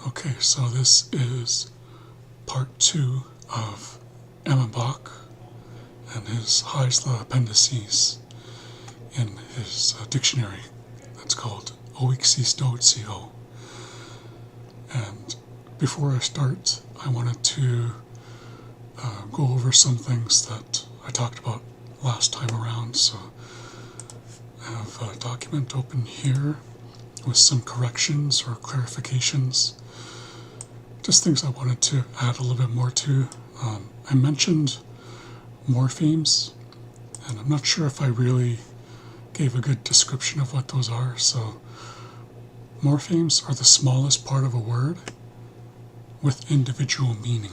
Okay, so this is part 2 of Emmon Bach and his á'isla Appendices in his dictionary that's called uiksisda. And before I start, I wanted to go over some things that I talked about last time around. So I have a document open here with some corrections or clarifications. Just things I wanted to add a little bit more to. I mentioned morphemes, and I'm not sure if I really gave a good description of what those are. So morphemes are the smallest part of a word with individual meaning.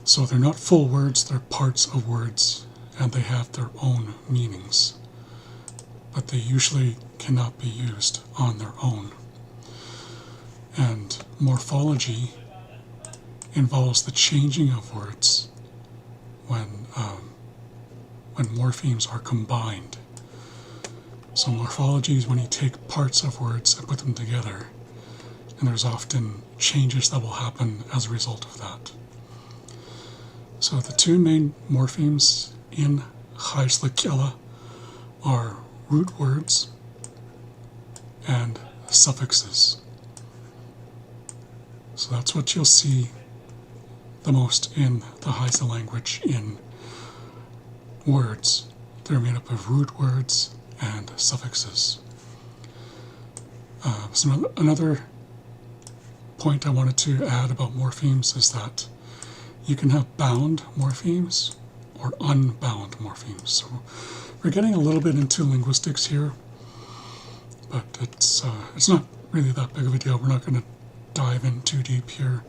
So they're not full words, they're parts of words, and they have their own meanings. But they usually cannot be used on their own. And morphology involves the changing of words when morphemes are combined. So morphology is when you take parts of words and put them together, and there's often changes that will happen as a result of that. So the two main morphemes in á'isla are root words and suffixes. So that's what you'll see the most in the á'isla language in words. They're made up of root words and suffixes. So another point I wanted to add about morphemes is that you can have bound morphemes or unbound morphemes. So we're getting a little bit into linguistics here, but it's not really that big of a deal. We're not going to dive in too deep here.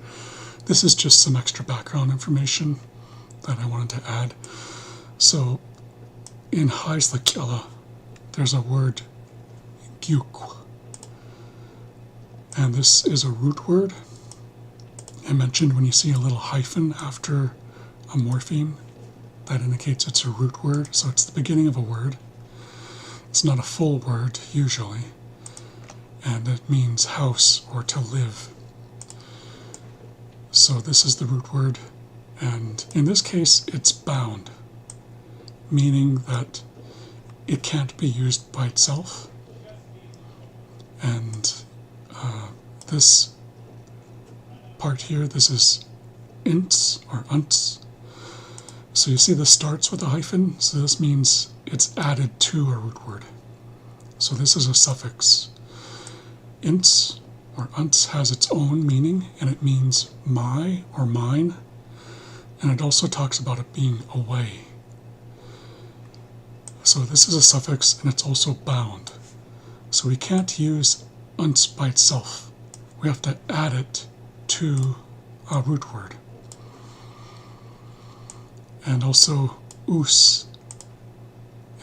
This is just some extra background information that I wanted to add. So in á'isla, there's a word gyuk, and this is a root word. I mentioned when you see a little hyphen after a morpheme, that indicates it's a root word, so it's the beginning of a word. It's not a full word usually, and it means house or to live. So this is the root word, and in this case it's bound, meaning that it can't be used by itself. And this part here, this is ints or unts. So you see this starts with a hyphen, so this means it's added to a root word. So this is a suffix. Ints or unts has its own meaning, and it means my or mine, and it also talks about it being away. So this is a suffix, and it's also bound. So we can't use unts by itself. We have to add it to a root word. And also us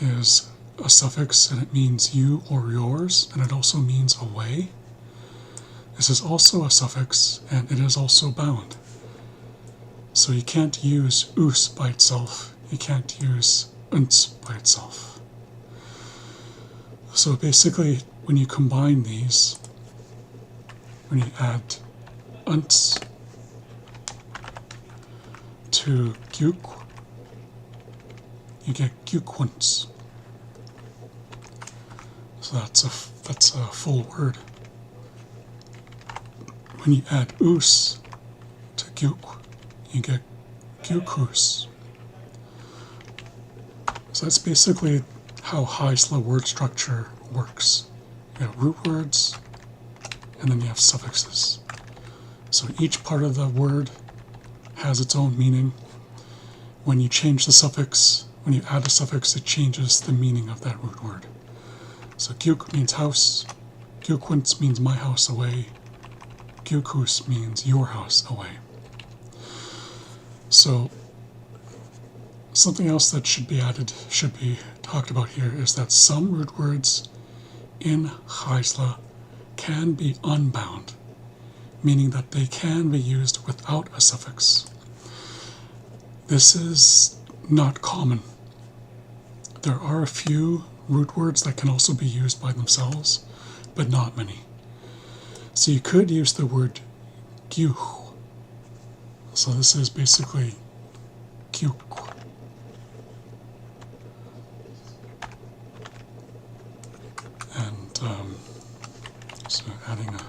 is a suffix, and it means you or yours, and it also means away. This is also a suffix, and it is also bound. So you can't use us by itself. You can't use unts by itself. So basically, when you combine these, when you add unts to gyuk, you get gyukwunts. So that's a full word. When you add us to gyuk, you get gyukhus. So that's basically how á'isla word structure works. You have root words, and then you have suffixes. So each part of the word has its own meaning. When you change the suffix, when you add a suffix, it changes the meaning of that root word. So gyuk means house, gyukwints means my house away, gyukhus means your house away. So something else that should be talked about here is that some root words in á'isla can be unbound, meaning that they can be used without a suffix. This is not common. There are a few root words that can also be used by themselves, but not many. So you could use the word gyuh. So this is basically gyuk. And so adding a,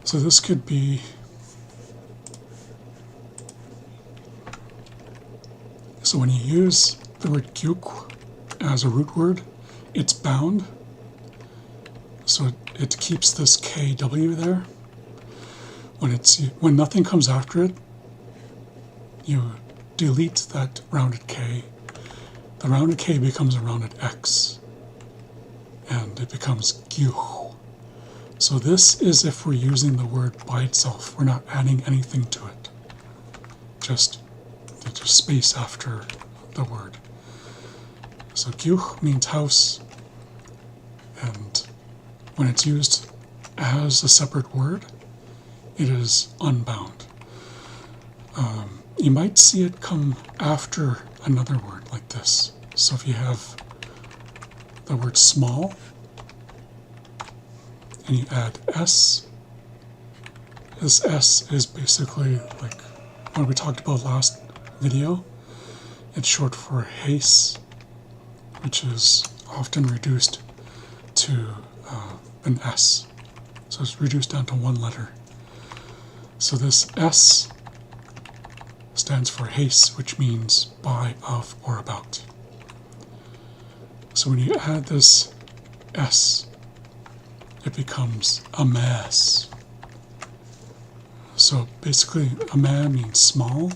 so this could be, so when you use the word gyuk as a root word, it's bound. So it keeps this KW there. When nothing comes after it, you delete that rounded K. The rounded K becomes a rounded X. And it becomes gyuh. So this is if we're using the word by itself. We're not adding anything to it. Just space after the word. So gyuh means house. And when it's used as a separate word, it is unbound. You might see it come after another word like this. So if you have the word small, and you add S, this S is basically like what we talked about last video. It's short for haste, which is often reduced to an S. So it's reduced down to one letter. So this S stands for haste, which means by, of, or about. So when you add this S, it becomes a mass. So basically, a man means small.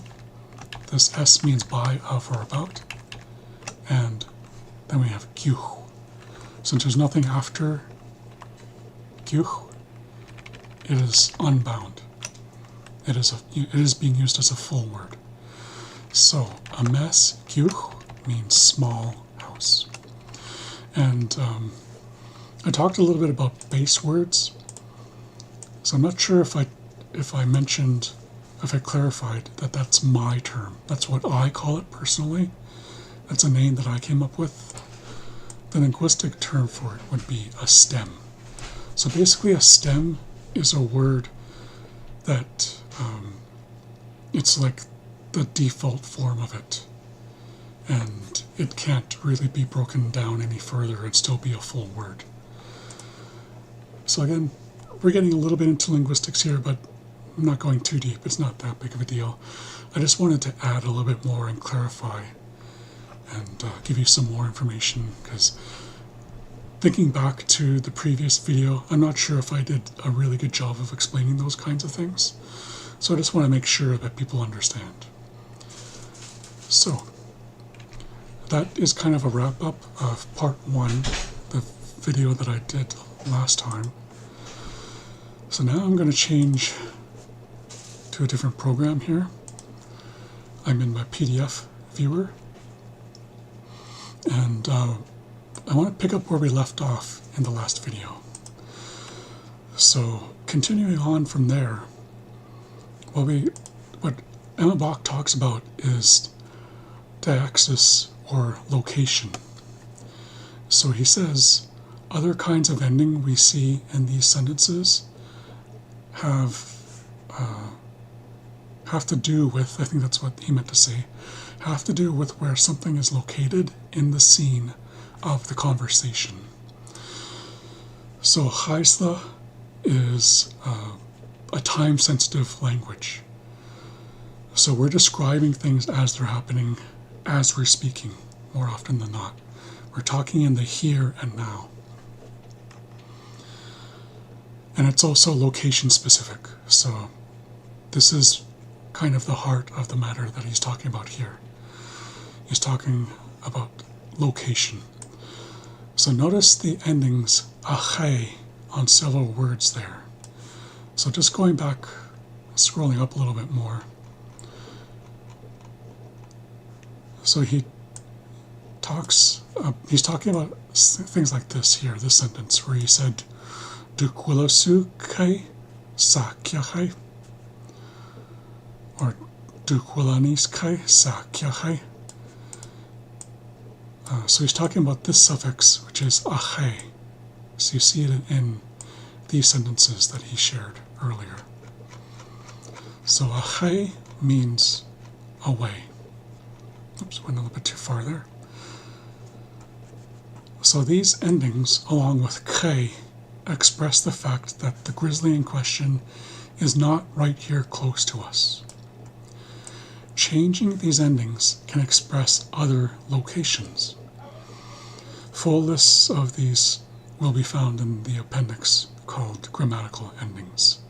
This S means by, of, or about. And then we have gyuh. Since there's nothing after gyuh, it is unbound. It is being used as a full word. So a mess, gyuh, means small house. And I talked a little bit about base words. So I'm not sure if I clarified that that's my term. That's what I call it personally. That's a name that I came up with. The linguistic term for it would be a stem. So basically a stem is a word that it's like the default form of it. And it can't really be broken down any further and still be a full word. So again, we're getting a little bit into linguistics here, but I'm not going too deep. It's not that big of a deal. I just wanted to add a little bit more and clarify and give you some more information, because thinking back to the previous video, I'm not sure if I did a really good job of explaining those kinds of things. So I just want to make sure that people understand. So that is kind of a wrap up of part 1, the video that I did last time. So now I'm going to change to a different program here. I'm in my PDF viewer. And I want to pick up where we left off in the last video. So continuing on from there, what Emmon Bach talks about is deixis, or location. So he says other kinds of ending we see in these sentences have to do with, I think that's what he meant to say, have to do with where something is located in the scene of the conversation. So á'isla is a time-sensitive language. So we're describing things as they're happening, as we're speaking, more often than not. We're talking in the here and now. And it's also location specific. So this is kind of the heart of the matter that he's talking about here. He's talking about location. So notice the endings ache on several words there. So just going back, scrolling up a little bit more. So he's talking about things like this here, this sentence where he said, "Dukwilosuk sakyache," or "Dukwilaniske sakyache." So he's talking about this suffix, which is ache. So you see it in these sentences that he shared earlier. So ahe means away. Oops, went a little bit too far there. So these endings, along with ke, express the fact that the grizzly in question is not right here close to us. Changing these endings can express other locations. Full lists of these will be found in the appendix called grammatical endings.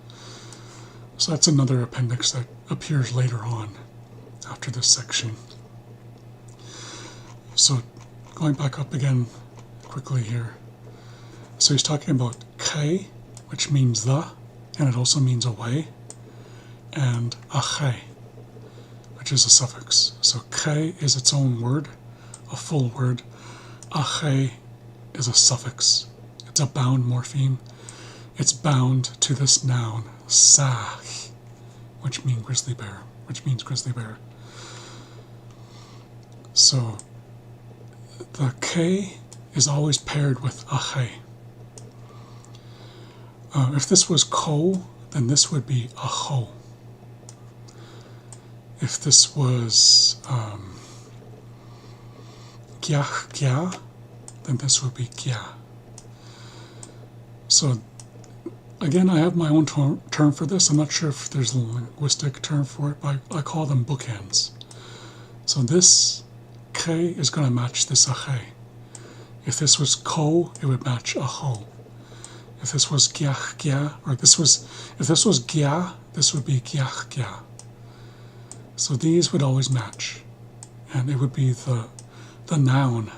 So that's another appendix that appears later on after this section. So going back up again quickly here. So he's talking about ke, which means the, and it also means away, and ache, which is a suffix. So ke is its own word, a full word. Ache is a suffix. It's a bound morpheme. It's bound to this noun, sah, which means grizzly bear. So the ke is always paired with ache. If this was ko, then this would be aho. If this was gyah gya, then this would be gya. So again, I have my own term for this. I'm not sure if there's a linguistic term for it, but I call them bookends. So this ke is going to match this ache. If this was ko, it would match aho. If this was gyah gya, or if this was gya, this would be gyah gya. So these would always match, and it would be the noun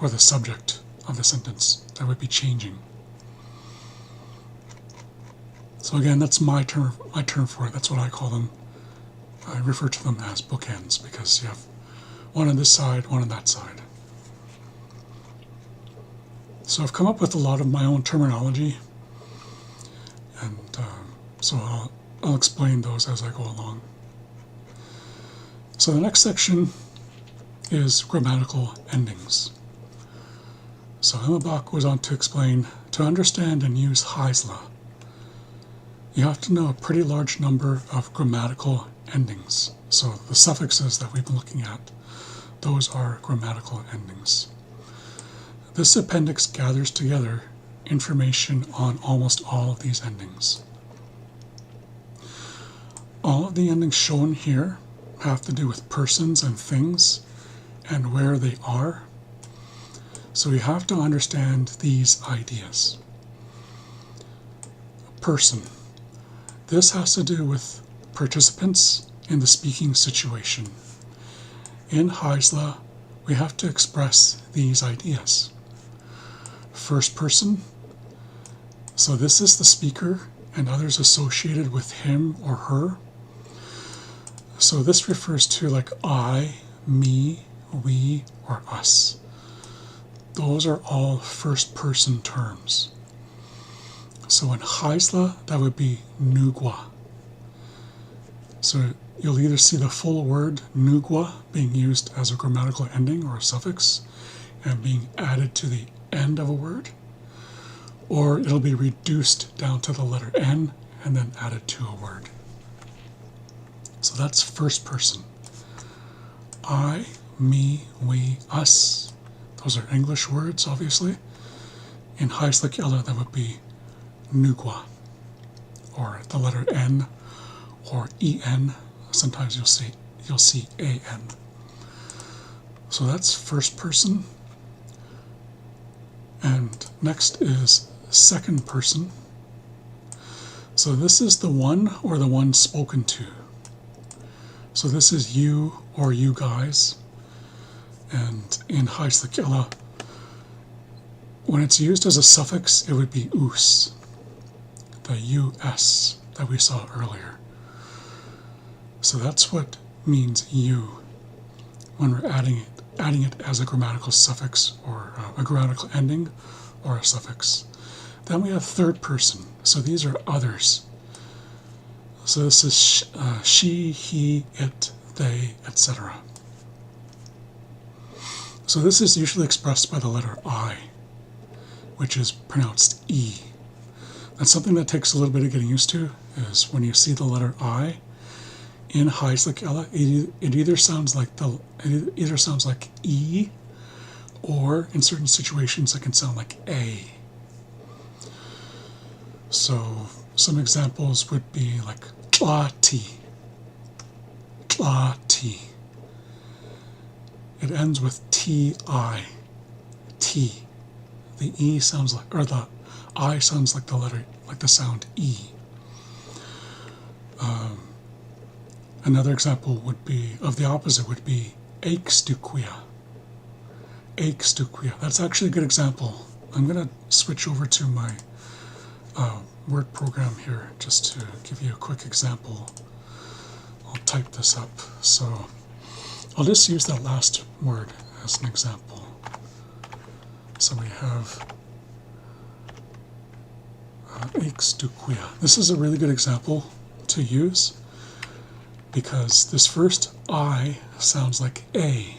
or the subject of the sentence that would be changing. So again, that's my term for it. That's what I call them. I refer to them as bookends because you have one on this side, one on that side. So I've come up with a lot of my own terminology, and so I'll explain those as I go along. So the next section is grammatical endings. So Emmon Bach goes on to explain, to understand and use á'isla, you have to know a pretty large number of grammatical endings. So the suffixes that we've been looking at, those are grammatical endings. This appendix gathers together information on almost all of these endings. All of the endings shown here have to do with persons and things and where they are. So we have to understand these ideas. Person. This has to do with participants in the speaking situation. In á'isla, we have to express these ideas. First person. So this is the speaker and others associated with him or her. So this refers to like I, me, we, or us. Those are all first person terms. So in á'isla, that would be nugwa. So you'll either see the full word nugwa being used as a grammatical ending or a suffix and being added to the end of a word, or it'll be reduced down to the letter N and then added to a word. So that's first person. I, me, we, us. Those are English words, obviously. In á'isla, that would be nugwa, or the letter N, or EN. Sometimes you'll see AN. So that's first person. And next is second person. So this is the one or the one spoken to. So this is you or you guys. And in á'isla, when it's used as a suffix, it would be us, the us that we saw earlier. So that's what means you when we're adding it as a grammatical suffix or a grammatical ending or a suffix. Then we have third person. So these are others. So this is she, he, it, they, etc. So this is usually expressed by the letter I, which is pronounced E. And something that takes a little bit of getting used to is when you see the letter I in á'isla, it either sounds like E, or in certain situations it can sound like A. So some examples would be like tlati, tlati. It ends with T-I, T. The E sounds like, or the I sounds like the letter, like the sound E. Another example would be, of the opposite would be uiksisda. Uiksisda. That's actually a good example. I'm going to switch over to my word program here just to give you a quick example. I'll type this up. So I'll just use that last word as an example. So we have uiksisda. This is a really good example to use because this first I sounds like A.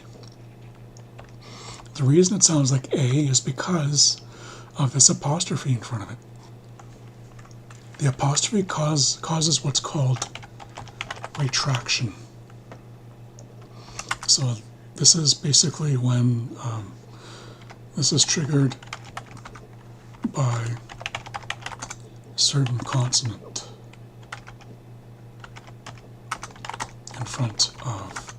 The reason it sounds like A is because of this apostrophe in front of it. The apostrophe causes what's called retraction. So this is basically when this is triggered by certain consonant in front of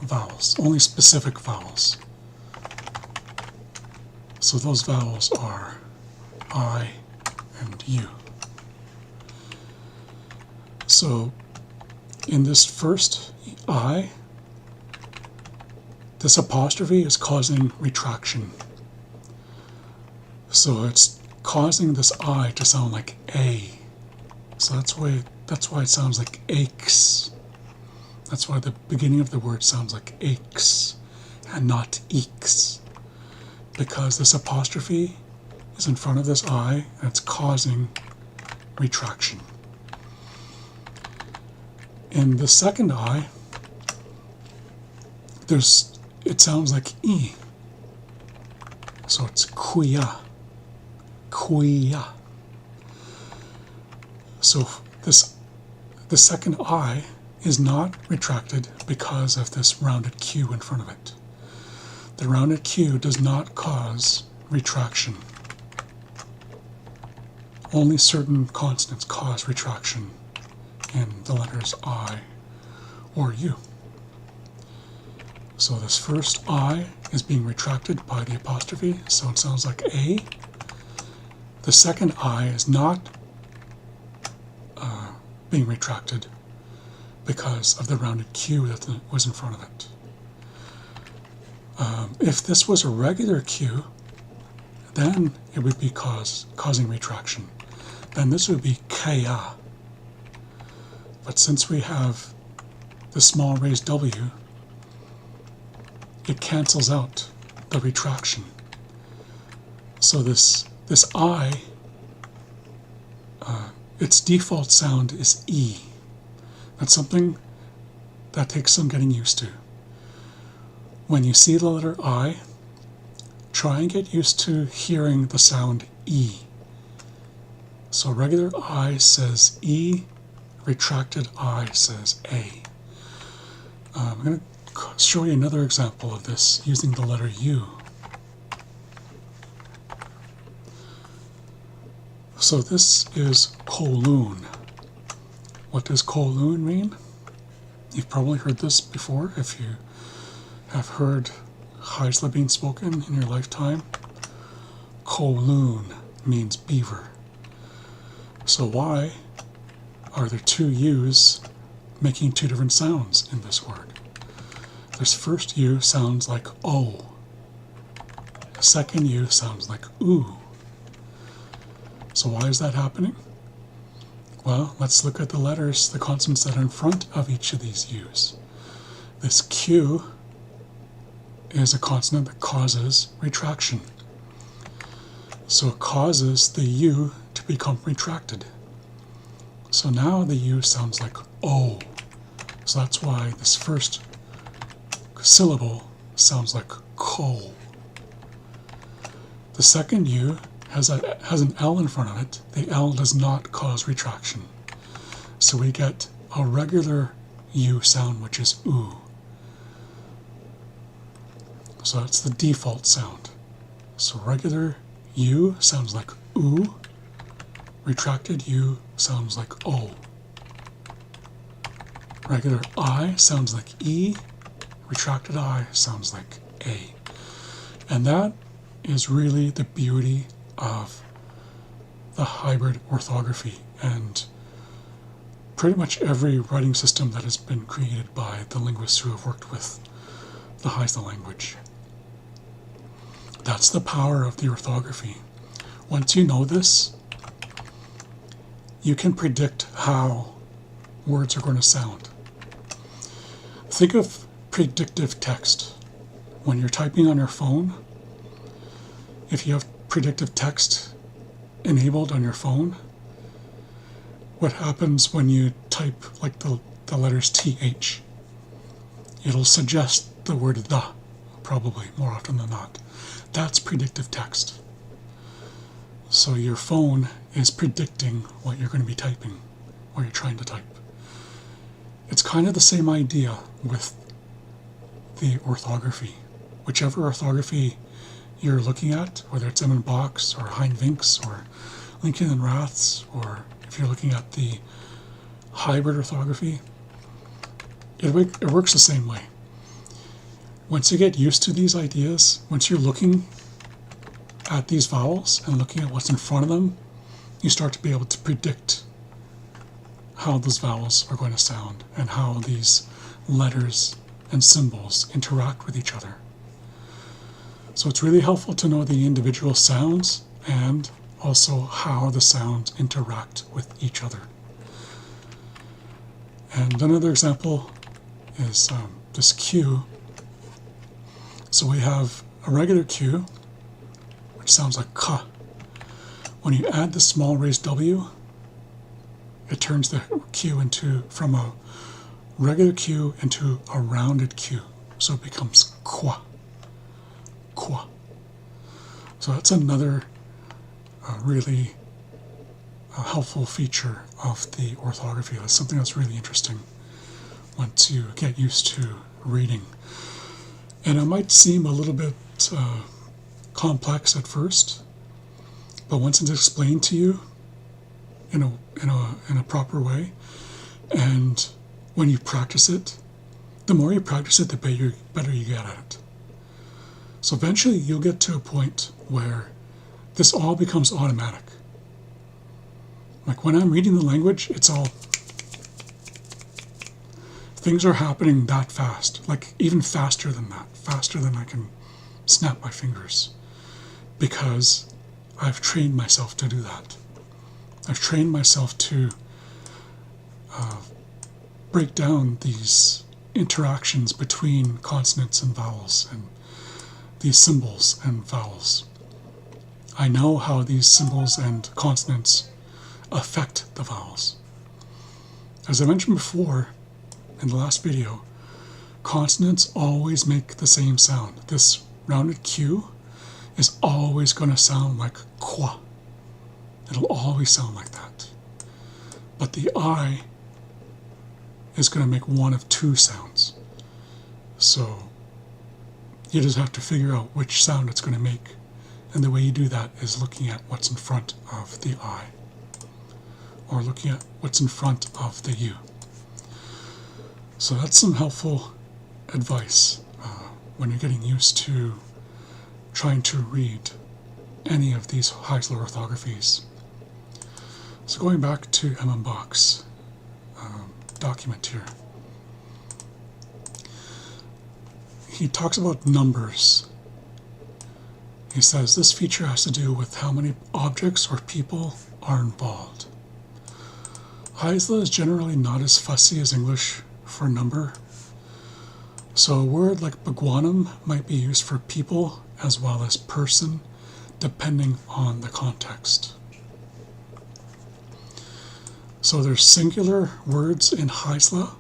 vowels, only specific vowels. So those vowels are I and U. So in this first I, this apostrophe is causing retraction. So it's causing this I to sound like A. So that's why it sounds like aches. That's why the beginning of the word sounds like aches and not eeks. Because this apostrophe is in front of this I and it's causing retraction. In the second I, it sounds like E. So it's kuya, kuya. So the second I is not retracted because of this rounded Q in front of it. The rounded Q does not cause retraction. Only certain consonants cause retraction in the letters I or U. So this first I is being retracted by the apostrophe, so it sounds like A. The second I is not being retracted because of the rounded Q that was in front of it. If this was a regular Q, then it would be causing retraction. Then this would be kaya. But since we have the small raised W, it cancels out the retraction. So this I, its default sound is E. That's something that takes some getting used to. When you see the letter I, try and get used to hearing the sound E. So regular I says E, retracted I says A. I'm going to show you another example of this using the letter U. So this is Kowloon. What does Kowloon mean? You've probably heard this before if you have heard á'isla being spoken in your lifetime. Kowloon means beaver. So why are there two U's making two different sounds in this word? This first U sounds like O. The second U sounds like oo. So why is that happening? Well, let's look at the letters, the consonants that are in front of each of these U's. This Q is a consonant that causes retraction. So it causes the U to become retracted. So now the U sounds like O. So that's why this first syllable sounds like ko. The second U has an L in front of it, the L does not cause retraction. So we get a regular U sound, which is oo. So that's the default sound. So regular U sounds like oo, retracted U sounds like O. Regular I sounds like E, retracted I sounds like A. And that is really the beauty of the hybrid orthography, and pretty much every writing system that has been created by the linguists who have worked with the á'isla language. That's the power of the orthography. Once you know this, you can predict how words are going to sound. Think of predictive text. When you're typing on your phone, if you have predictive text enabled on your phone, what happens when you type like the letters TH? It'll suggest the word the, probably, more often than not. That's predictive text. So your phone is predicting what you're going to be typing, what you're trying to type. It's kind of the same idea with the orthography. Whichever orthography you're looking at, whether it's Emmon Bach or Hein Vinck's or Lincoln and Rath's, or if you're looking at the hybrid orthography, it works the same way. Once you get used to these ideas, once you're looking at these vowels and looking at what's in front of them, you start to be able to predict how those vowels are going to sound and how these letters and symbols interact with each other. So it's really helpful to know the individual sounds and also how the sounds interact with each other. And another example is this Q. So we have a regular Q, which sounds like K. When you add the small raised W, it turns the Q from a regular Q into a rounded Q. So it becomes Kwa. Kwa. So that's another really helpful feature of the orthography. That's something that's really interesting once you get used to reading. And it might seem a little bit complex at first, but once it's explained to you in a proper way, and when you practice it, the more you practice it, the better you get at it. So eventually you'll get to a point where this all becomes automatic. Like when I'm reading the language, it's all, things are happening that fast, like even faster than that, faster than I can snap my fingers, because I've trained myself to do that. I've trained myself to break down these interactions between consonants and vowels and these symbols and vowels. I know how these symbols and consonants affect the vowels. As I mentioned before in the last video, consonants always make the same sound. This rounded Q is always going to sound like Kwa. It'll always sound like that. But the I is going to make one of two sounds. So you just have to figure out which sound it's going to make. And the way you do that is looking at what's in front of the I, or looking at what's in front of the U. So that's some helpful advice when you're getting used to trying to read any of these á'isla orthographies. So going back to Emmon Bach's document here, he talks about numbers. He says this feature has to do with how many objects or people are involved. á'isla is generally not as fussy as English for number. So a word like baguanum might be used for people as well as person, depending on the context. So there's singular words in á'isla.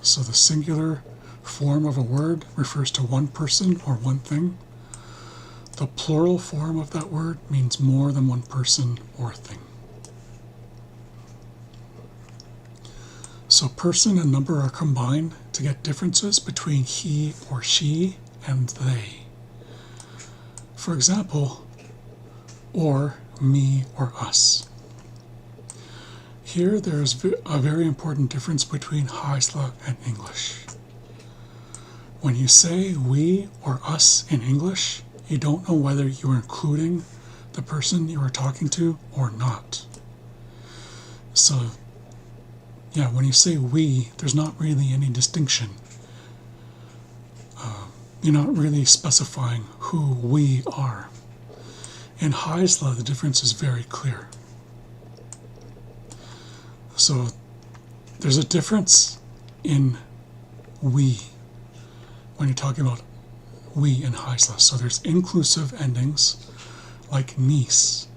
So the singular form of a word refers to one person or one thing. the plural form of that word means more than one person or thing. So person and number are combined to get differences between he or she and they. For example, or, me, or us. Here there is a very important difference between á'isla and English. When you say we or us in English, you don't know whether you are including the person you are talking to or not. So, yeah, when you say we, there's not really any distinction. You're not really specifying who we are. In á'isla, the difference is very clear. So there's a difference in we when you're talking about we in á'isla. So there's inclusive endings like niece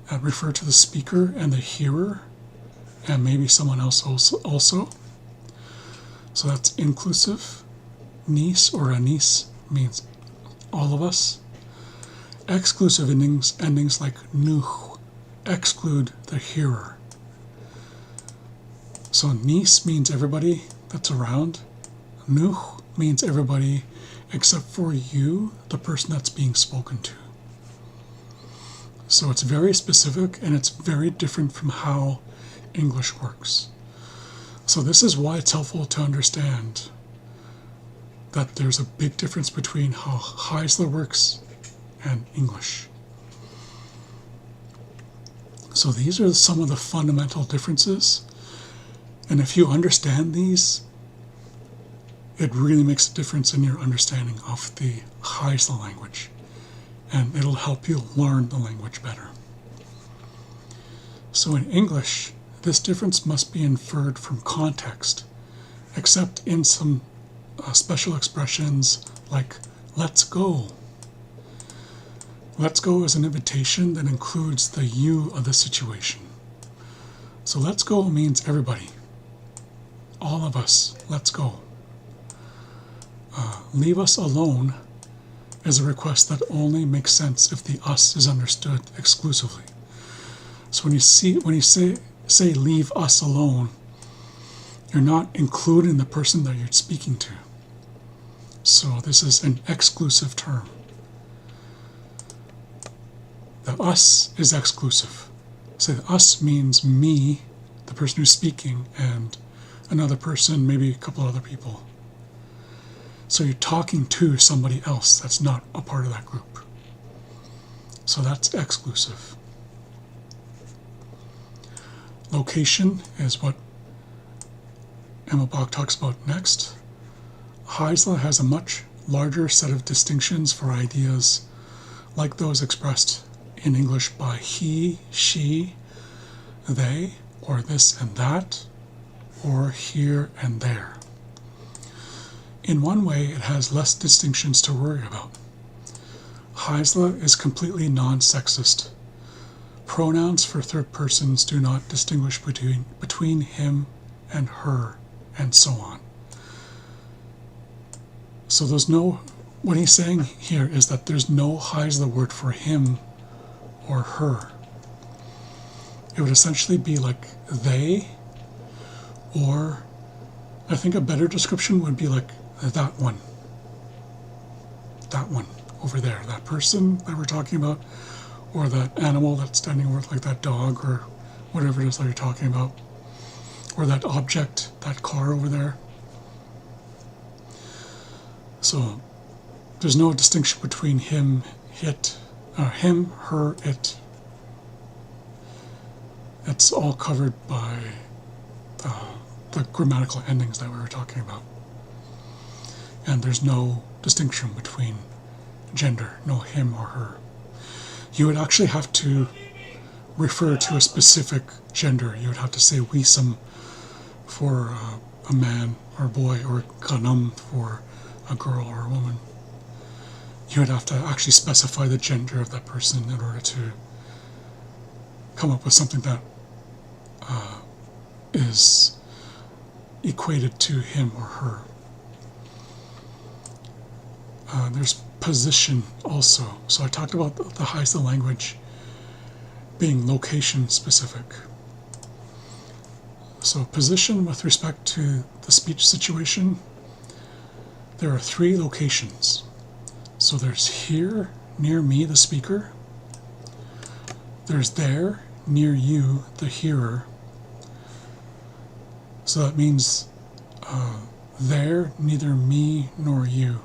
that refer to the speaker and the hearer and maybe someone else also. So that's inclusive. Niece or a niece means all of us. Exclusive endings like nuh exclude the hearer. So niece means everybody that's around. Nuh means everybody except for you, the person that's being spoken to. So it's very specific and it's very different from how English works. So this is why it's helpful to understand that there's a big difference between how á'isla works and English. So these are some of the fundamental differences. And if you understand these, it really makes a difference in your understanding of the á'isla language. And it'll help you learn the language better. So in English, this difference must be inferred from context, except in some special expressions like let's go. Let's go is an invitation that includes the you of the situation. So let's go means everybody. All of us, let's go. Leave us alone is a request that only makes sense if the us is understood exclusively. So when you say leave us alone, you're not including the person that you're speaking to. So this is an exclusive term. The us is exclusive. So the us means me, the person who's speaking, and another person, maybe a couple other people. So you're talking to somebody else that's not a part of that group. So that's exclusive. Location is what Emmon Bach talks about next. á'isla has a much larger set of distinctions for ideas like those expressed in English by he, she, they, or this and that, or here and there. In one way, it has less distinctions to worry about. á'isla is completely non-sexist. Pronouns for third persons do not distinguish between him and her, and so on. So what he's saying here is that there's no á'isla word for him or her. It would essentially be like they, or I think a better description would be like that one over there, that person that we're talking about, or that animal that's standing over, like that dog or whatever it is that you're talking about, or that object, that car over there. So there's no distinction between him, him, her, it. It's all covered by the grammatical endings that we were talking about. And there's no distinction between gender, no him or her. You would actually have to refer to a specific gender. You would have to say wisam for a man or a boy, or kanam for a girl or a woman. You would have to actually specify the gender of that person in order to come up with something that is equated to him or her. There's position also. So I talked about the á'isla language being location specific. So position with respect to the speech situation, there are 3 locations. So there's here, near me, the speaker. There's there, near you, the hearer. So that means there, neither me nor you.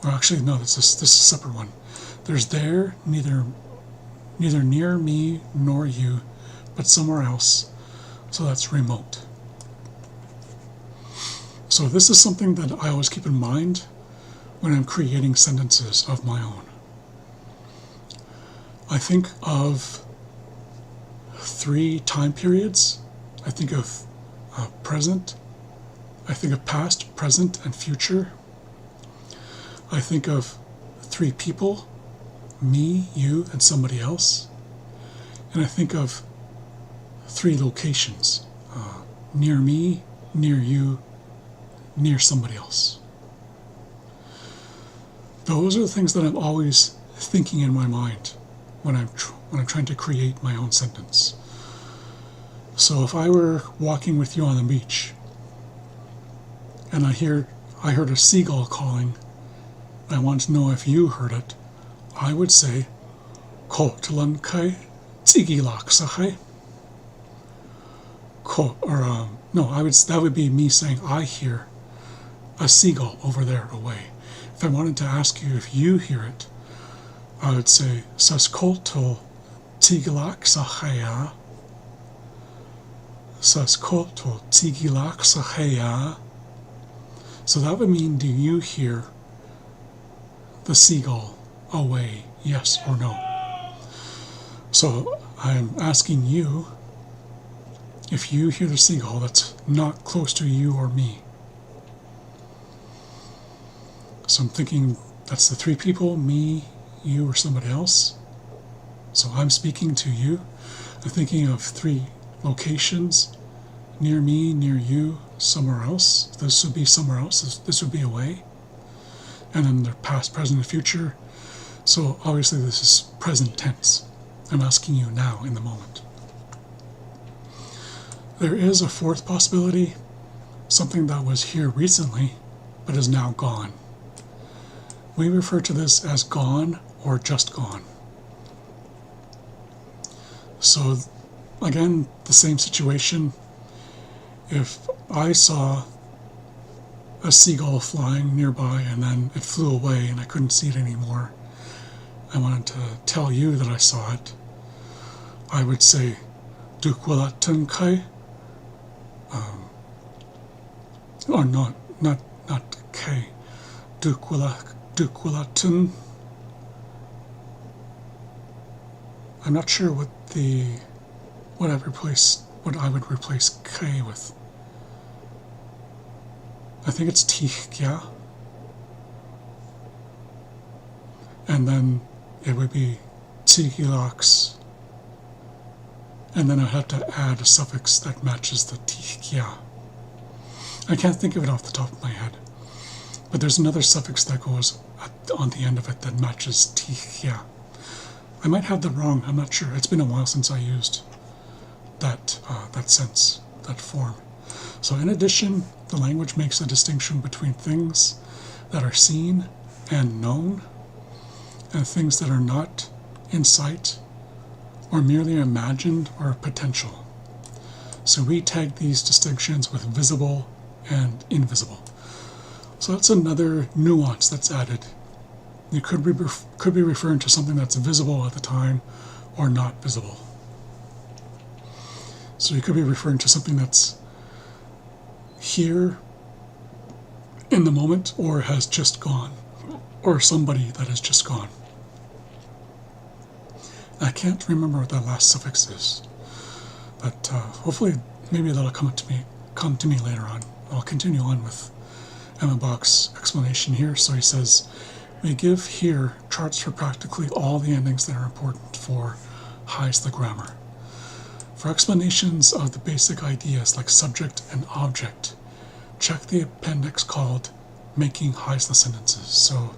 Or actually, no, this is a separate one. There's there, neither near me nor you, but somewhere else. So that's remote. So this is something that I always keep in mind when I'm creating sentences of my own. I think of 3 time periods. I think of present. I think of past, present, and future. I think of 3 people, me, you, and somebody else. And I think of 3 locations, near me, near you, near somebody else. Those are the things that I'm always thinking in my mind when I'm trying to create my own sentence. So if I were walking with you on the beach and I heard a seagull calling, I want to know if you heard it, I would say, Ko tlan kai tigilak sahay. That would be me saying I hear a seagull over there away. If I wanted to ask you if you hear it, I would say Saskoto tigilak sahaya. Saskoto tigilak sahaya. So that would mean, do you hear the seagull away, yes or no? So I'm asking you if you hear the seagull that's not close to you or me. So I'm thinking that's the 3 people, me, you, or somebody else. So I'm speaking to you. I'm thinking of 3 locations, near me, near you, somewhere else. This would be somewhere else. This would be away. And then they're past, present, and future. So obviously this is present tense. I'm asking you now in the moment. There is a 4th possibility, something that was here recently, but is now gone. We refer to this as gone or just gone. So again, the same situation. If I saw a seagull flying nearby and then it flew away and I couldn't see it anymore, I wanted to tell you that I saw it, I would say, Dukwalatan kai, or not kai, Dukwalatun. I'm not sure what I would replace K with. I think it's Tihkya. And then it would be Tihilax. And then I'd have to add a suffix that matches the Tihkya. I can't think of it off the top of my head. But there's another suffix that goes on the end of it that matches Tihkya. I might have that wrong, I'm not sure. It's been a while since I used that sense, that form. So in addition, the language makes a distinction between things that are seen and known, and things that are not in sight, or merely imagined or potential. So we tag these distinctions with visible and invisible. So that's another nuance that's added. You could be referring to something that's visible at the time or not visible. So you could be referring to something that's here in the moment or has just gone, or somebody that has just gone. I can't remember what that last suffix is, but hopefully maybe that'll come to me later on. I'll continue on with Emmon Bach's explanation here. So he says, we give here charts for practically all the endings that are important for á'isla grammar. For explanations of the basic ideas like subject and object, check the appendix called Making á'isla Sentences. So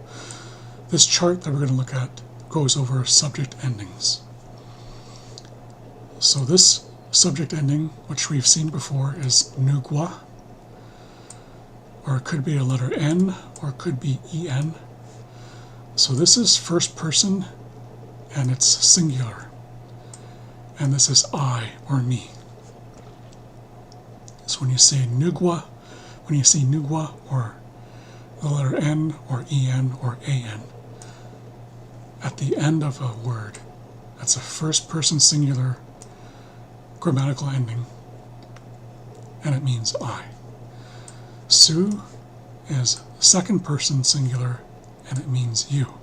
This chart that we're going to look at goes over subject endings. So this subject ending, which we've seen before, is nugwa, or it could be a letter N, or it could be EN. So this is first person, and it's singular. And this is I, or me. So when you say nugwa, or the letter N, or EN, or AN, at the end of a word, that's a first person singular grammatical ending, and it means I. Su is second person singular, and it means you.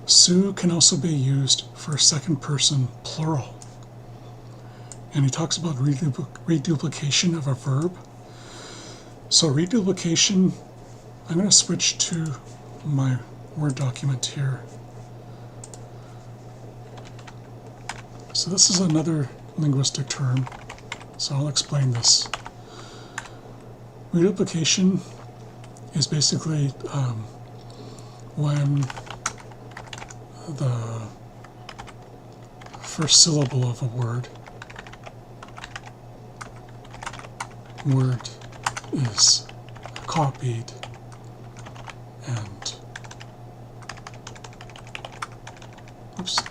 Su can also be used for second person plural. And he talks about reduplication of a verb. So reduplication, I'm going to switch to my Word document here. So this is another linguistic term, so I'll explain this. Reduplication is basically when the first syllable of a word is copied and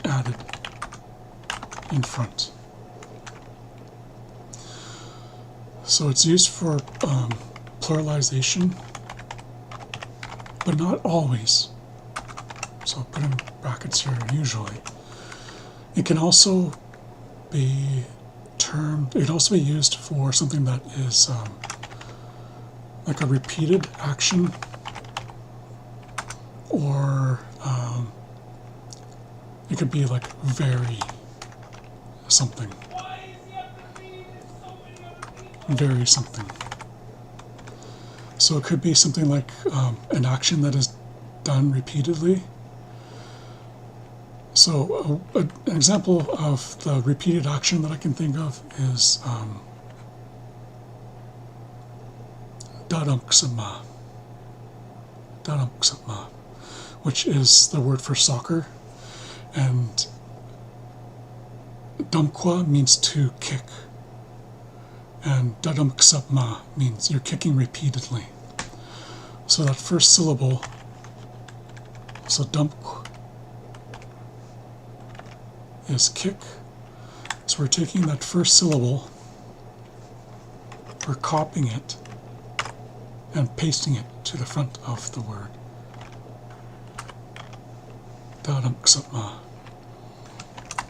added in front. So it's used for pluralization, but not always. So I'll put in brackets here, usually. It can also be used for something that is like a repeated action, or it could be like very something. Very something. So it could be something like an action that is done repeatedly. So an example of the repeated action that I can think of is uiksisda, which is the word for soccer, and damkwa means to kick, and uiksisda means you're kicking repeatedly. So that first syllable, so damk is kick. So we're taking that first syllable, we're copying it and pasting it to the front of the word.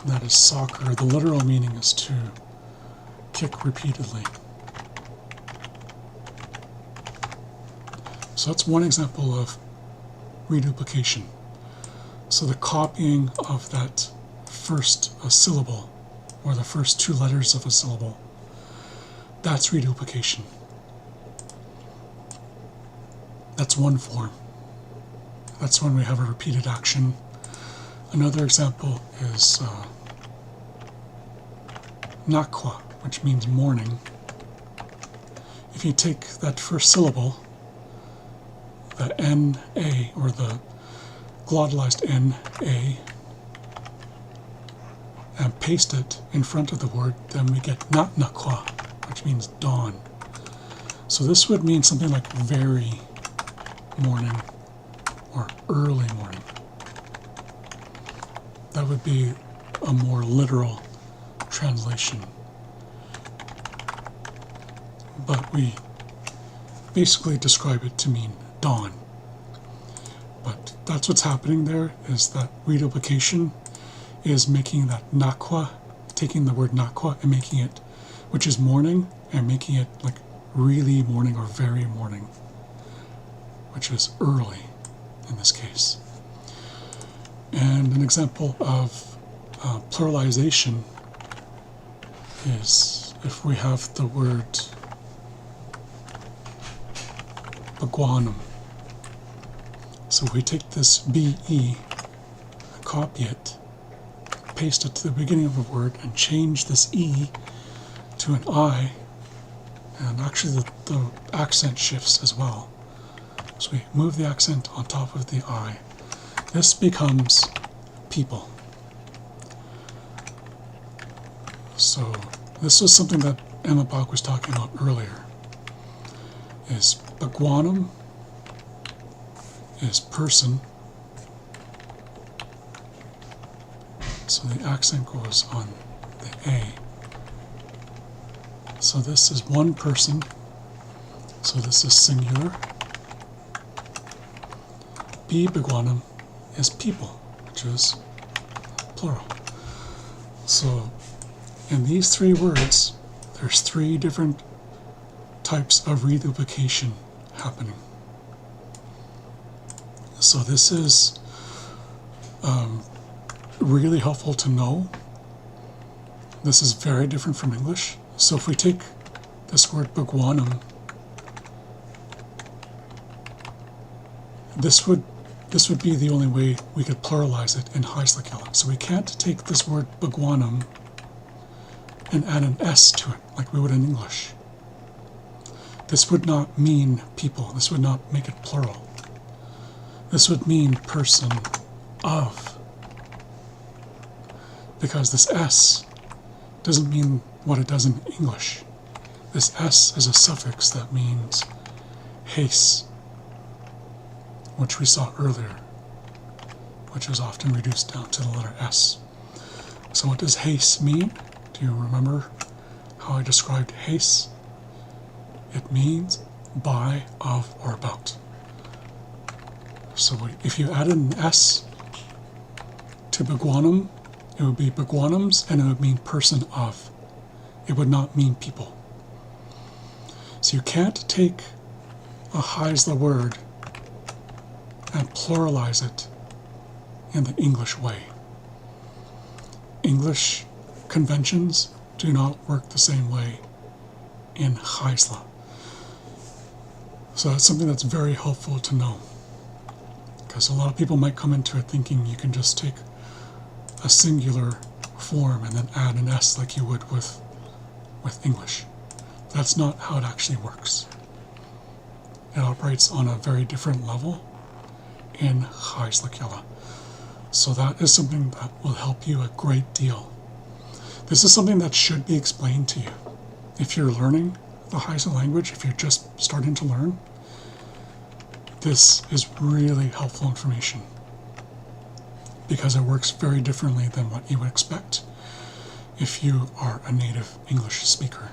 That is soccer. The literal meaning is to kick repeatedly. So that's one example of reduplication. So the copying of that first syllable, or the first two letters of a syllable, that's reduplication. That's one form. That's when we have a repeated action. Another example is nakwa, which means morning. If you take that first syllable, the N-A, or the glottalized N-A, and paste it in front of the word, then we get nakwa, which means dawn. So this would mean something like very morning or early morning. That would be a more literal translation. But we basically describe it to mean dawn. But that's what's happening there, is that reduplication is making that nakwa, taking the word nakwa and making it, which is morning, and making it like really morning or very morning, which is early in this case. And an example of pluralization is if we have the word baguanum. So we take this BE, copy it, paste it to the beginning of a word, and change this E to an I, and actually the accent shifts as well. So we move the accent on top of the I. This becomes people. So this was something that Emmon Bach was talking about earlier. Is Beguanum is person. So the accent goes on the A. So this is one person. So this is singular. B Beguanum is people, which is plural. So in these three words, there's three different types of reduplication happening. So this is really helpful to know. This is very different from English. So if we take this word Beguanum, this would be the only way we could pluralize it in á'isla. So we can't take this word Beguanum and add an S to it like we would in English. This would not mean people. This would not make it plural. This would mean person of. Because this S doesn't mean what it does in English. This S is a suffix that means haste, which we saw earlier, which is often reduced down to the letter S. So what does haste mean? Do you remember how I described haste? It means by, of, or about. So if you added an S to Beguanum, it would be Beguanums, and it would mean person of. It would not mean people. So you can't take a á'isla word and pluralize it in the English way. English conventions do not work the same way in á'isla. So that's something that's very helpful to know. Because a lot of people might come into it thinking you can just take a singular form and then add an S like you would with English. That's not how it actually works. It operates on a very different level in á'isla. So that is something that will help you a great deal. This is something that should be explained to you. If you're learning the á'isla language, if you're just starting to learn, this is really helpful information because it works very differently than what you would expect if you are a native English speaker.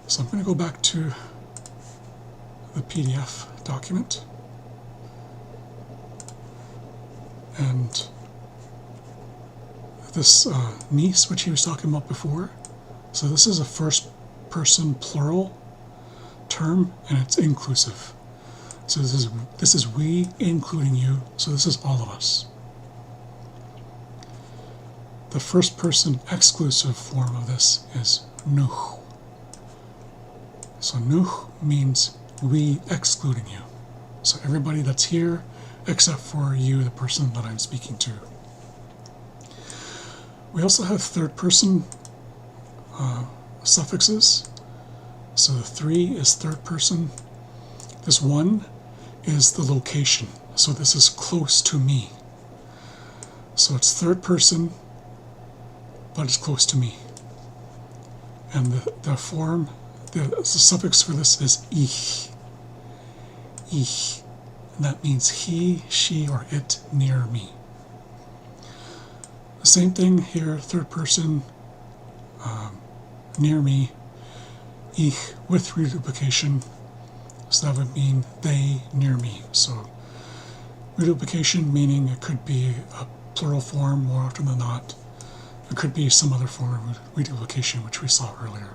So I'm going to go back to the PDF document, and this niece, which he was talking about before, so this is a first person plural term, and it's inclusive. So this is we including you, so this is all of us. The first person exclusive form of this is nuh. So nuh means we excluding you. So everybody that's here except for you, the person that I'm speaking to. We also have third person suffixes. So the 3 is third person. This 1 is the location. So this is close to me. So it's third person, but it's close to me. And the form, the suffix for this is ich. Ich. And that means he, she, or it near me. The same thing here, third person, near me, ich with reduplication, so that would mean they near me. So reduplication meaning it could be a plural form more often than not. It could be some other form of reduplication, which we saw earlier.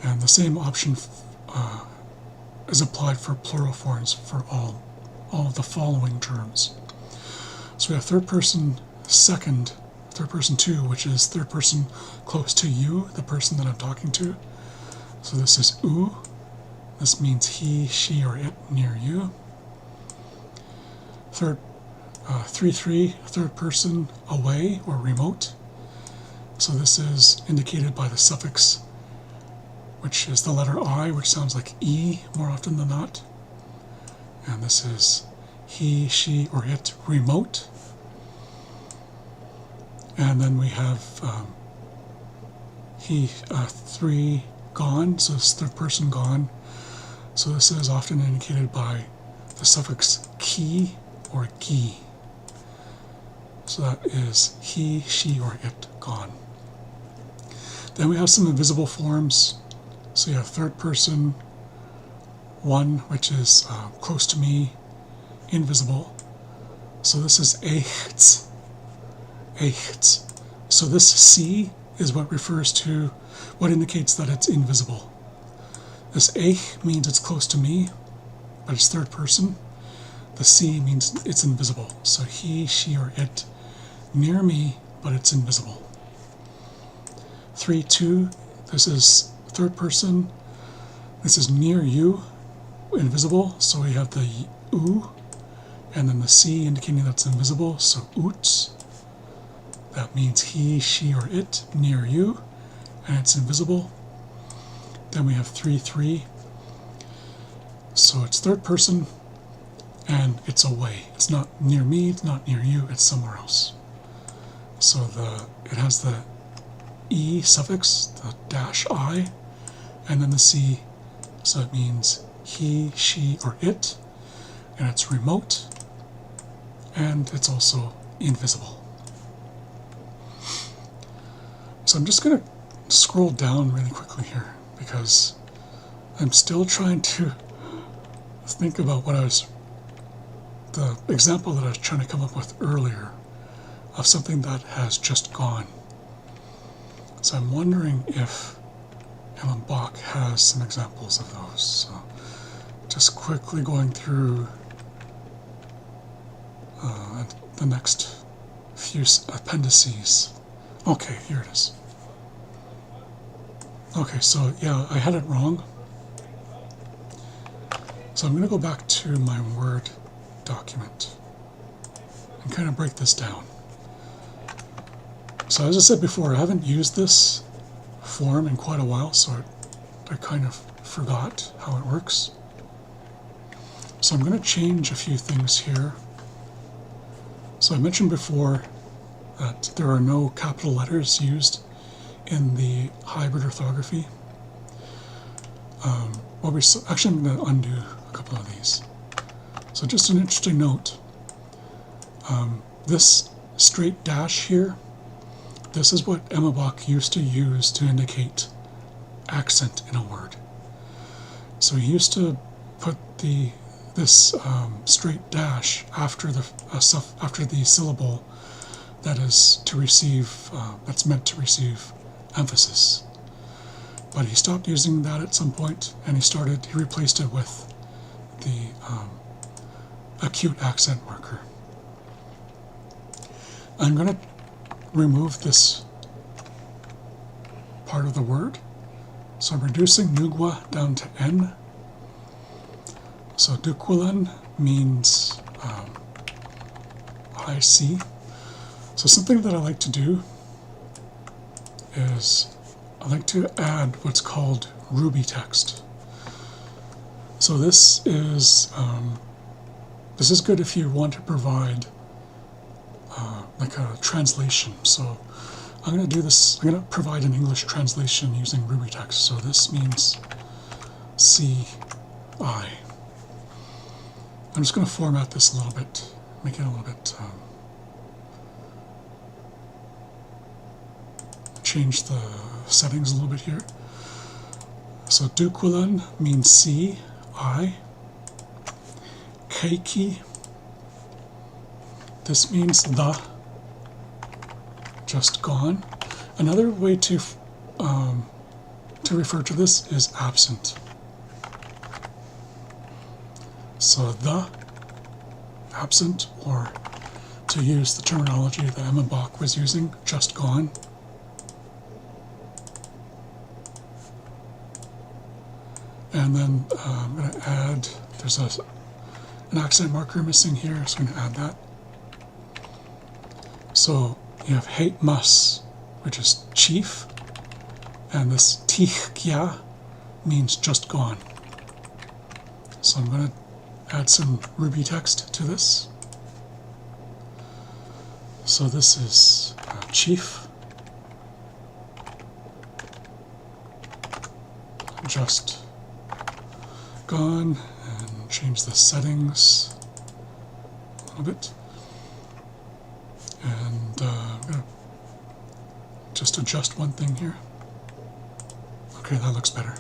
And the same option is applied for plural forms for all of the following terms. So we have third person second, third person 2, which is third person close to you, the person that I'm talking to. So this is u. This means he, she, or it near you. Third, 3-3, third person away or remote. So this is indicated by the suffix which is the letter I, which sounds like E more often than not. And this is he, she, or it, remote. And then we have he, three, gone, so it's third person gone. So this is often indicated by the suffix ki or gi. So that is he, she, or it, gone. Then we have some invisible forms. So you have third person, one, which is close to me, invisible. So this is eichts, eichts. So this C is what refers to, what indicates that it's invisible. This eich means it's close to me, but it's third person. The C means it's invisible. So he, she, or it, near me, but it's invisible. 3, 2, this is third person. This is near you, invisible. So we have the u, and then the C indicating that's invisible. So uts, that means he, she, or it, near you, and it's invisible. Then we have 3, 3. So it's third person, and it's away. It's not near me, it's not near you, it's somewhere else. So it has the E suffix, the dash I, and then the C, so it means he, she, or it, and it's remote, and it's also invisible. So I'm just going to scroll down really quickly here, because I'm still trying to think about the example that I was trying to come up with earlier of something that has just gone. So I'm wondering if Emmon Bach has some examples of those. So just quickly going through the next few appendices. Okay, here it is. Okay, so yeah, I had it wrong. So I'm going to go back to my Word document and kind of break this down. So as I said before, I haven't used this form in quite a while, so I kind of forgot how it works. So I'm going to change a few things here. So I mentioned before that there are no capital letters used in the hybrid orthography. Actually, I'm going to undo a couple of these. So just an interesting note. This straight dash here, this is what Emmon Bach used to use to indicate accent in a word. So he used to put this straight dash after the syllable that is to receive, that's meant to receive emphasis. But he stopped using that at some point, and he replaced it with the acute accent marker. I'm going to remove this part of the word. So I'm reducing nugwa down to N. So dukulan means I see. So something that I like to do is I like to add what's called Ruby text. So this is good if you want to provide like a translation. So I'm going to do this. I'm going to provide an English translation using Ruby text. So this means C, I. I'm just going to format this a little bit, make it a little bit, change the settings a little bit here. So dukulan means C, I. Keiki, this means the, just gone. Another way to refer to this is absent. So the, absent, or to use the terminology that Emmon Bach was using, just gone. And then I'm going to add, there's an accent marker missing here, so I'm going to add that. So you have hate mas, which is chief, and this tichkya, means just gone. So I'm going to add some Ruby text to this. So this is chief, just gone, and change the settings a little bit. And I'm going to just adjust one thing here. Okay, that looks better.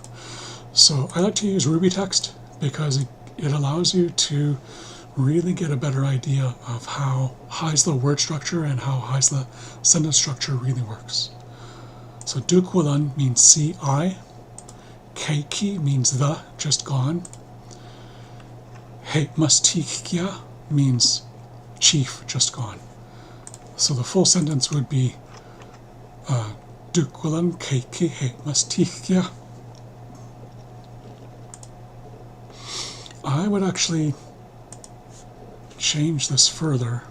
So I like to use Ruby text because it allows you to really get a better idea of how á'isla word structure and how á'isla sentence structure really works. So du'qulan means see I, keiki means the, just gone, he mastikya means chief, just gone. So the full sentence would be du'qulan keiki he mastikya. I would actually change this further.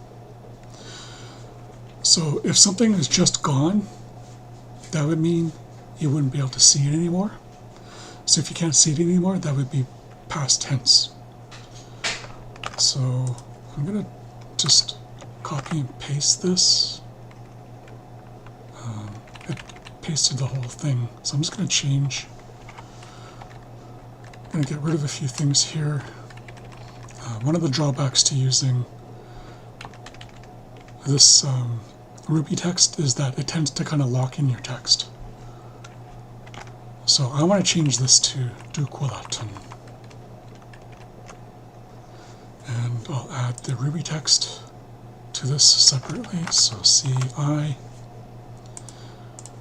So if something is just gone, that would mean you wouldn't be able to see it anymore. So if you can't see it anymore, that would be past tense. So I'm going to just copy and paste this. It pasted the whole thing. So I'm just going to change. I'm going to get rid of a few things here. One of the drawbacks to using this Ruby text is that it tends to kind of lock in your text. So I want to change this to du'qulan. And I'll add the Ruby text to this separately. So CI.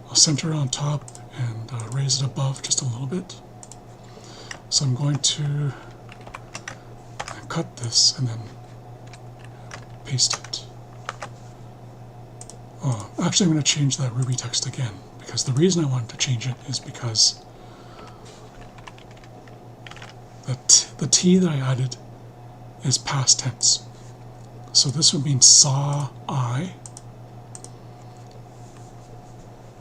I'll center it on top and raise it above just a little bit. So I'm going to cut this and then paste it. Oh, actually I'm going to change that Ruby text again, because the reason I wanted to change it is because the T that I added is past tense. So this would mean saw I,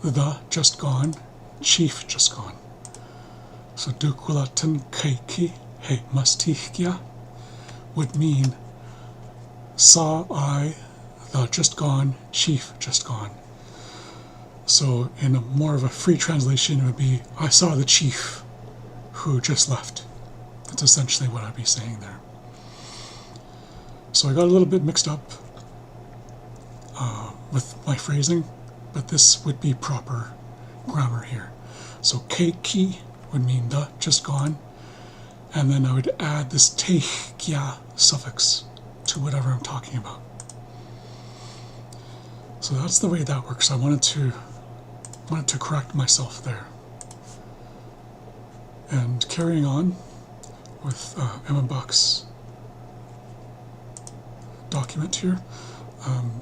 the just gone, chief just gone. So du'qulan keiki he mastikya would mean saw I, the just gone, chief just gone. So in a more of a free translation, it would be I saw the chief who just left. That's essentially what I'd be saying there. So I got a little bit mixed up with my phrasing, but this would be proper grammar here. So keiki would mean the, just gone, and then I would add this teikya suffix to whatever I'm talking about. So that's the way that works. I wanted to correct myself there. And carrying on with Emmon Bach's document here, I'm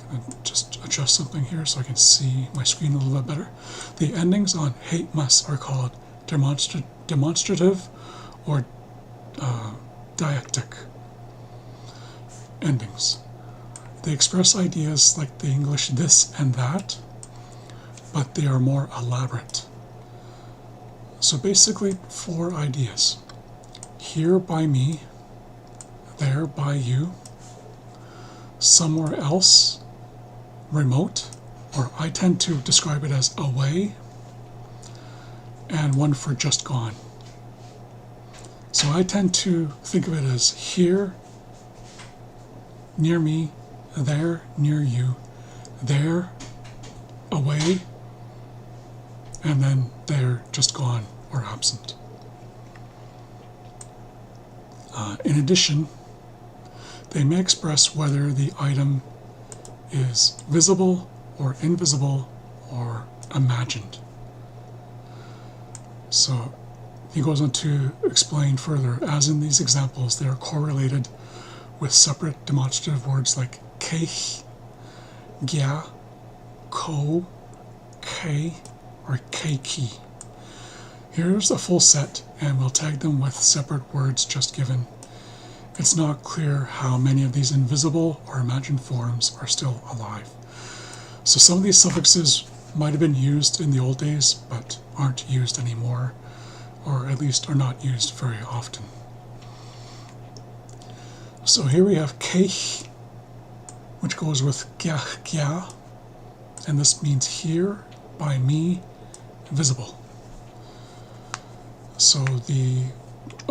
going to just adjust something here so I can see my screen a little bit better. The endings on hate must are called demonstrative or didactic endings. They express ideas like the English this and that, but they are more elaborate. So basically 4 ideas. Here by me, there by you, somewhere else, remote, or I tend to describe it as away, and one for just gone. So I tend to think of it as here, near me, there, near you, there, away, and then there, just gone or absent. In addition, they may express whether the item is visible or invisible or imagined. So he goes on to explain further, as in these examples, they are correlated with separate demonstrative words like keich, gya, ko, ke, or keiki. Here's a full set, and we'll tag them with separate words just given. It's not clear how many of these invisible or imagined forms are still alive. So some of these suffixes might have been used in the old days, but aren't used anymore, or at least are not used very often. So here we have keich, which goes with giach gia, and this means here, by me, visible. So the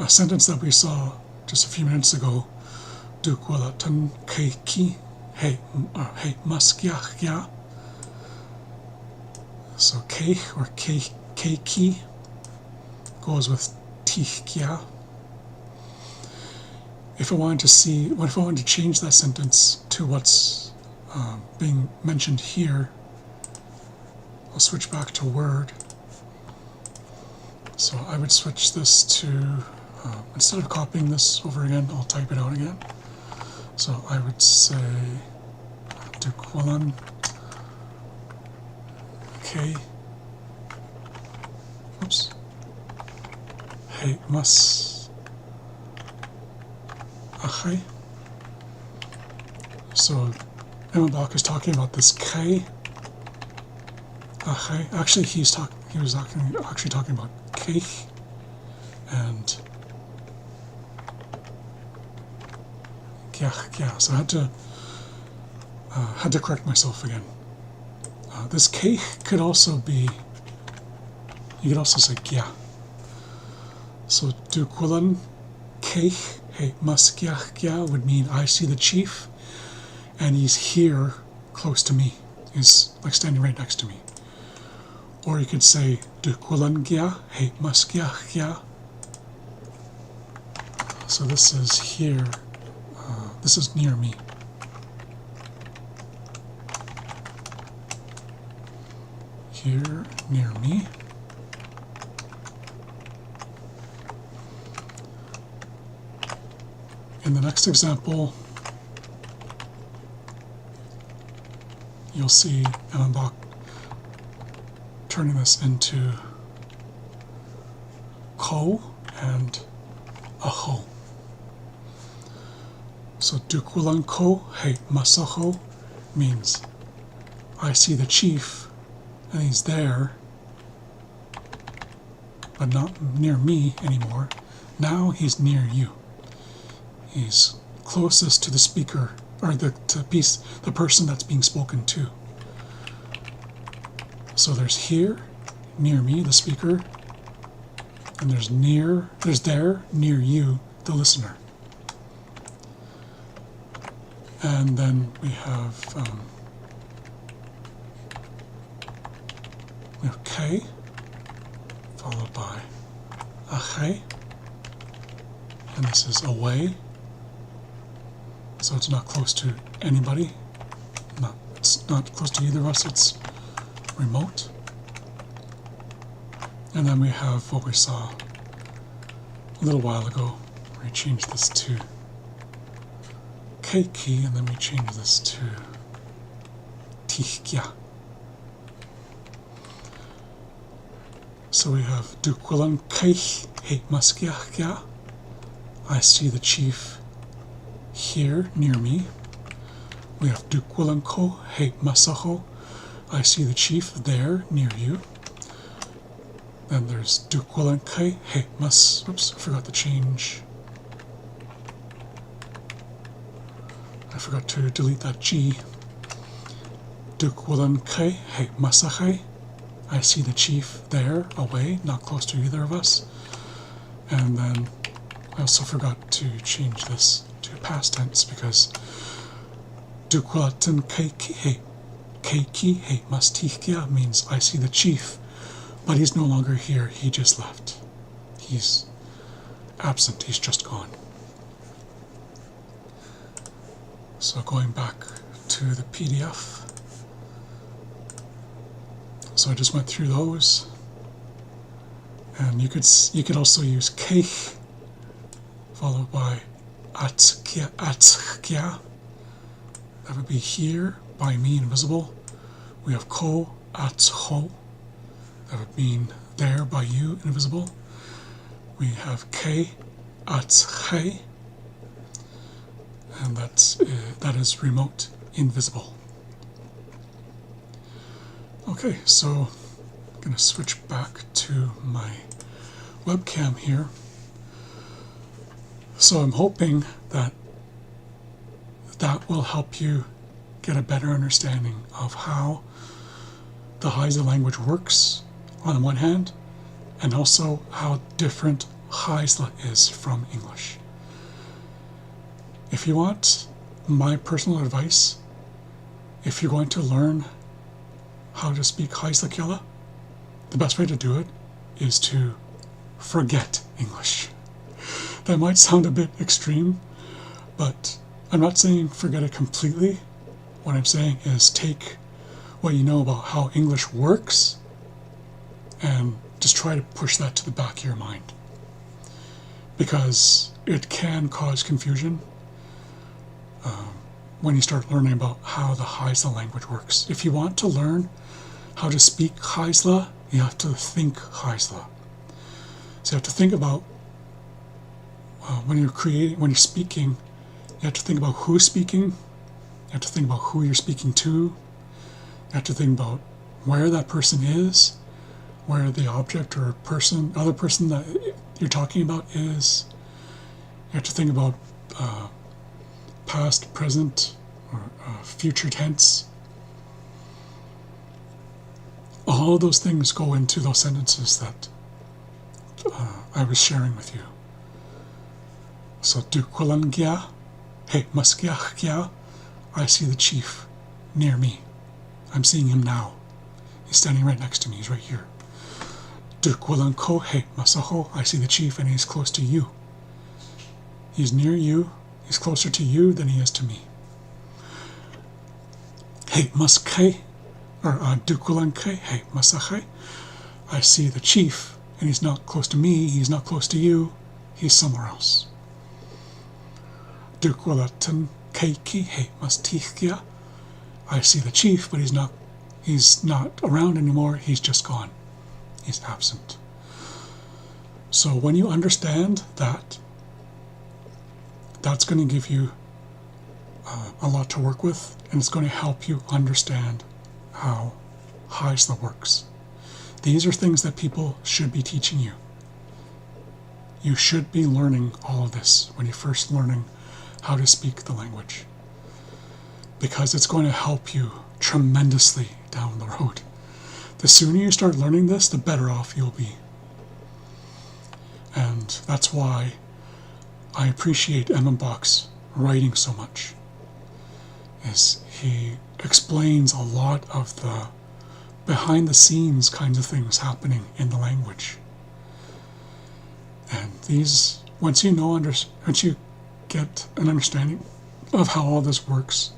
sentence that we saw just a few minutes ago, dukwalatan keiki, hey mas giach gia. So keich or keiki goes with tich gia. If I wanted to change that sentence to what's being mentioned here, I'll switch back to Word. So I would switch this to, instead of copying this over again, I'll type it out again. So I would say, dukwallan ke, oops, hey mas ache. So Emmon Bach is talking about this K. Actually, he was actually talking about keich and giach gia. So I had to correct myself again. This keich could also be, you could also say gia. So dukwallan keich hey mas giach gia would mean I see the chief, and he's here close to me. He's like standing right next to me. Or you could say dukwallan gia hey mas giach gia. So this is here. This is near me. Here, near me. In the next example, you'll see Emmon Bach turning this into ko and aho. So dukwallan ko hey masaho means I see the chief and he's there, but not near me anymore. Now he's near you. He's closest to the speaker, or the person that's being spoken to. So there's here, near me, the speaker, and there's there, near you, the listener. And then we have K, followed by ache, and this is away. So it's not close to anybody. It's not close to either of us, it's remote. And then we have what we saw a little while ago, where we changed this to keiki, and then we changed this to tichgia. So we have dukwallan keich hey mas giach gia. I see the chief here near me. We have dukwallan ko hey masaho. I see the chief there near you. Then there's dukwallan ke hey mas. Oops, I forgot to change. I forgot to delete that G. Dukwallan ke hey masahe. I see the chief there, away, not close to either of us. And then I also forgot to change this to past tense because dukwallan keiki hey mas tichgia means I see the chief, but he's no longer here, he just left. He's absent, he's just gone. So going back to the PDF. So I just went through those, and you could also use keich followed by atchgia. That would be here, by me, invisible. We have ko atcho. That would mean there, by you, invisible. We have ke atche, and that is remote, invisible. Okay, so I'm going to switch back to my webcam here. So I'm hoping that that will help you get a better understanding of how the á'isla language works on the one hand, and also how different á'isla is from English. If you want my personal advice, if you're going to learn how to speak á'isla Keala, the best way to do it is to forget English. That might sound a bit extreme, but I'm not saying forget it completely. What I'm saying is take what you know about how English works and just try to push that to the back of your mind, because it can cause confusion when you start learning about how the á'isla language works. If you want to learn how to speak á'isla, you have to think á'isla. So you have to think about when you're speaking, you have to think about who's speaking, you have to think about who you're speaking to, you have to think about where that person is, where the object or other person that you're talking about is. You have to think about past, present, or future tense. All of those things go into those sentences that I was sharing with you. So, Dukwalangia, hey, Maskiachgia, I see the chief near me. I'm seeing him now. He's standing right next to me. He's right here. Dukwalanko, hey, Masaho, I see the chief and he's close to you. He's near you. He's closer to you than he is to me. Hey, Maske, or Dukwalanke, hey, Masache, I see the chief and he's not close to me. He's not close to you. He's somewhere else. Dukwalatan keiki he mastichia. I see the chief, but he's not around anymore. He's just gone. He's absent. So when you understand that, that's going to give you a lot to work with, and it's going to help you understand how á'isla works. These are things that people should be teaching you. You should be learning all of this when you're first learning how to speak the language, because it's going to help you tremendously down the road. The sooner you start learning this, the better off you'll be. And that's why I appreciate Emmon Bach's writing so much, is he explains a lot of the behind the scenes kinds of things happening in the language. And these, once you get an understanding of how all this works,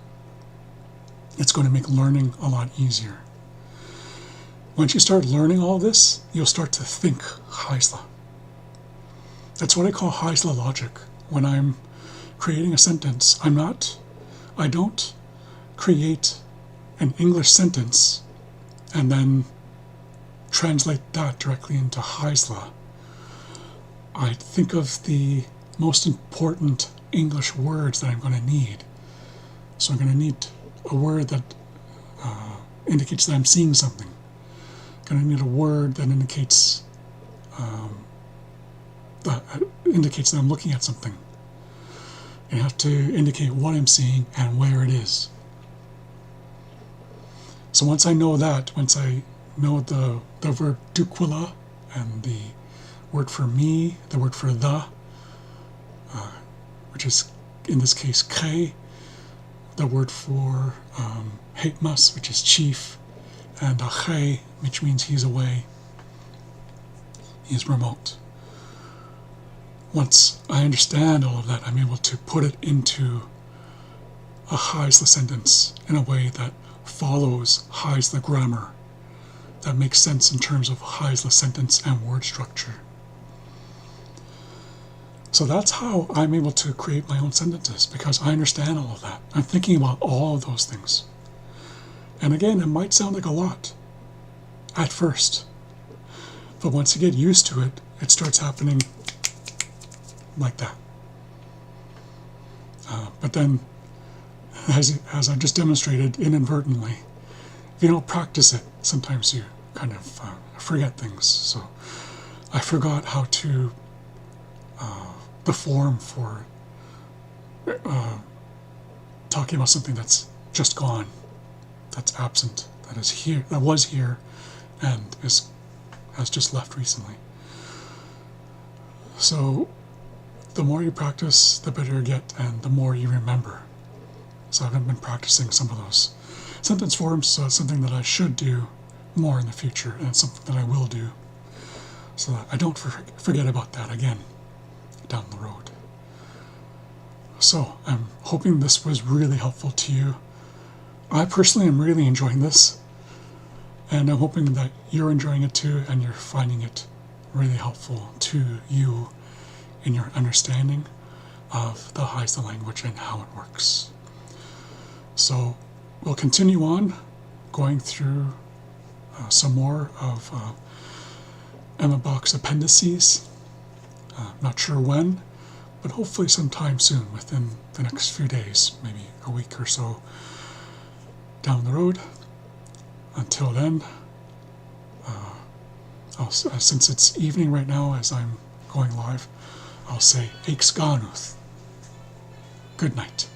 it's going to make learning a lot easier. Once you start learning all this, you'll start to think á'isla. That's what I call á'isla logic. When I'm creating a sentence, I don't create an English sentence and then translate that directly into á'isla. I think of the most important English words that I'm going to need. So I'm going to need a word that indicates that I'm seeing something. I'm going to need a word that indicates that I'm looking at something. I have to indicate what I'm seeing and where it is. So once I know that, once I know the verb dukwala and the word for me, the word for the, which is in this case ke, the word for hetmas, which is chief, and ache, which means he's away, he's remote. Once I understand all of that, I'm able to put it into a á'isla sentence in a way that follows á'isla grammar, that makes sense in terms of á'isla sentence and word structure. So that's how I'm able to create my own sentences, because I understand all of that. I'm thinking about all of those things. And again, it might sound like a lot at first, but once you get used to it, it starts happening like that. But then, as I just demonstrated inadvertently, if you don't practice it, sometimes you kind of forget things. So I forgot how to, the form for talking about something that's just gone, that's absent, that is here, that was here, and has just left recently. So the more you practice, the better you get, and the more you remember. So I haven't been practicing some of those sentence forms, so it's something that I should do more in the future, and it's something that I will do, so that I don't forget about that again down the road. So I'm hoping this was really helpful to you. I personally am really enjoying this, and I'm hoping that you're enjoying it too, and you're finding it really helpful to you in your understanding of the á'isla language and how it works. So we'll continue on going through some more of Emmon Bach's Appendices. Not sure when, but hopefully sometime soon, within the next few days, maybe a week or so down the road. Until then, since it's evening right now as I'm going live, I'll say uiksisda. Good night.